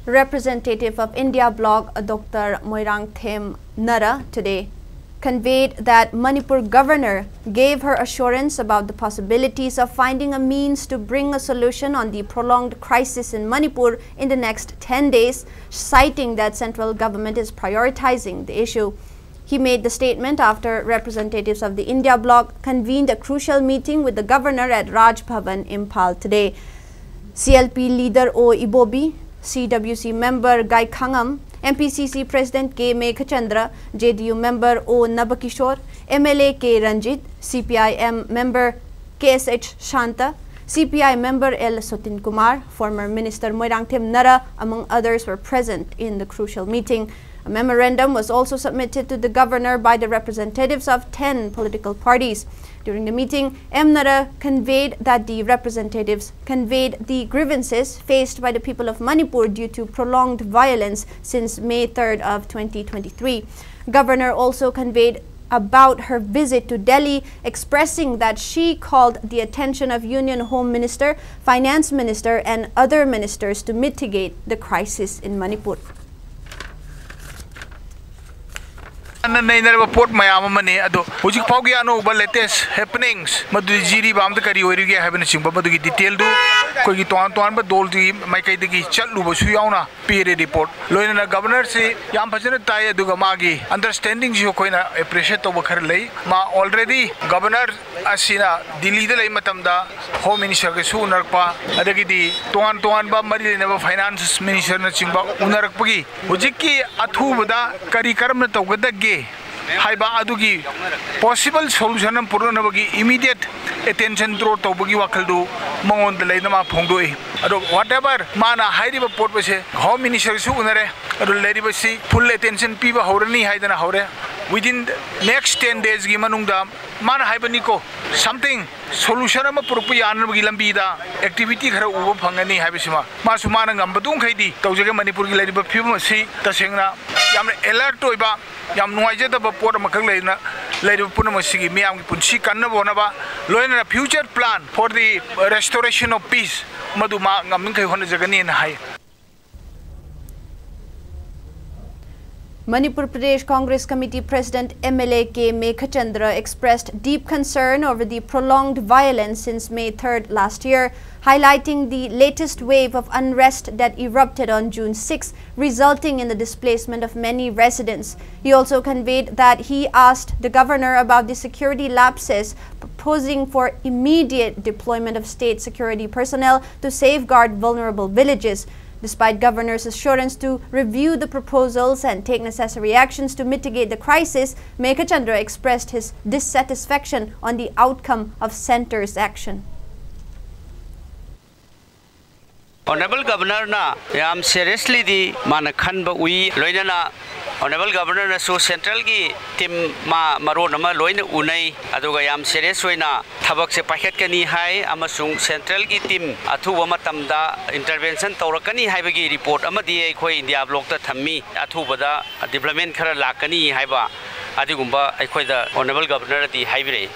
Representative of India Bloc, Dr. Moirang Them Nara, today conveyed that Manipur governor gave her assurance about the possibilities of finding a means to bring a solution on the prolonged crisis in Manipur in the next 10 days, citing that central government is prioritizing the issue. He made the statement after representatives of the India Bloc convened a crucial meeting with the governor at Raj Bhavan, Imphal today. CLP leader O. Ibobi, CWC member Gai Khangam, MPCC President K. Meghachandra, JDU member O. Nabakishore, MLA K. Ranjit, CPIM member KSH Shanta, CPI member L. Sotin Kumar, former Minister Moirang Them Nara, among others, were present in the crucial meeting. A memorandum was also submitted to the governor by the representatives of 10 political parties. During the meeting, M. Nara conveyed that the representatives conveyed the grievances faced by the people of Manipur due to prolonged violence since May 3rd of 2023. Governor also conveyed about her visit to Delhi, expressing that she called the attention of Union Home Minister, Finance Minister and other ministers to mitigate the crisis in Manipur. Report Mayamani, Ujipogiano, latest happenings, Madu Jiri Bam the Kari, having a simple detail do, Kogiton, but Dolti, Maikadiki, Chatlu, Suyana, period report. Loina governor say, Yampazana Taya Dugamagi, understanding Jokoina, appreciate over Karlay, Ma already governor Asina, the leader Matamda, Home Minister Sunarpa, Adagidi, Tuan Ba Marina, Finance Minister Nachimba, Unarpagi, Ujiki, Atubada, Kari Karamata, Haiba adugi possible solution and Purunabagi immediate attention through Tobugi Wakaldu, Mongon the Lainama Pongdui. Whatever Mana Heidi report was a Home Minister Sunare, Ladibasi, full attention people Horani Haidana Hore. Within the next 10 days, Gimanunda, Mana Hibanico, something solution of Purupian Gilambida, activity her over Pangani Habisima, Masumana Gambadung Haidi, Tojaga Manipuri Ladiba Pumasi, Tasena, Yam alert to Iba, Yam Noaja the Port of Makalena, Lady Punamasi, Miam Punchi Kanabonaba, Loina a future plan for the restoration of peace, Maduma Gaminka Honazagani and High. Manipur Pradesh Congress Committee President MLA K. Meghachandra expressed deep concern over the prolonged violence since May 3rd last year, highlighting the latest wave of unrest that erupted on June 6, resulting in the displacement of many residents. He also conveyed that he asked the governor about the security lapses, proposing for immediate deployment of state security personnel to safeguard vulnerable villages. Despite governor's assurance to review the proposals and take necessary actions to mitigate the crisis, Meghachandra expressed his dissatisfaction on the outcome of centre's action. Honorable Governor na yam seriously di mana khanba ui loinana Honorable Governor na so central gi team maro nama loina unai aduga yam serious oina thabak se pakhet kani hai amasung central gi team athuba matamda intervention tawrakani haibagi report amadi ekhoi India Bloc ta thammi athubada development khara lakani haiba adigumba ekhoi da Honorable Governor di haibire